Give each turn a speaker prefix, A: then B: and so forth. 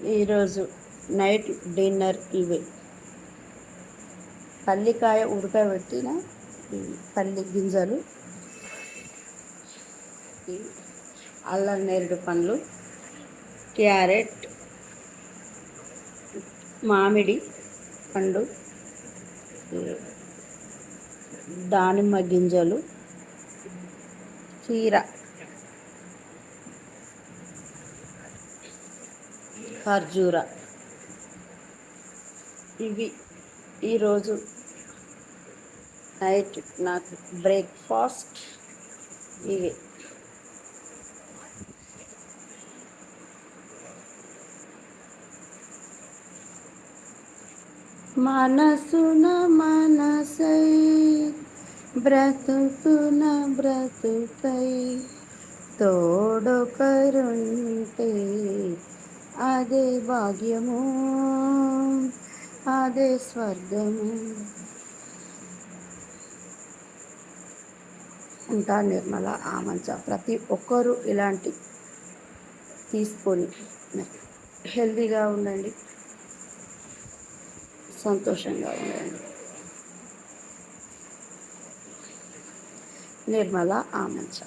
A: ఈరోజు night dinner ఇవి పల్లికాయ ఉడకబెట్టిన పల్లి గింజలు, అల్లం నేరేడు పండ్లు, క్యారెట్, మామిడి పండు, దానిమ్మ గింజలు, కీర, ఖర్జూర. ఇవి ఈరోజు నైట్ నాకు బ్రేక్ఫాస్ట్ ఇవి. మనసున మనసై బ్రతుకున బ్రతుకై తోడొకరుంటే అదే భాగ్యము, అదే స్వర్గము. ఉంటా నిర్మల ఆమంచ. ప్రతి ఒక్కరూ ఇలాంటి తీసుకొని హెల్తీగా ఉండండి, సంతోషంగా ఉండండి. నిర్మల ఆమంచ.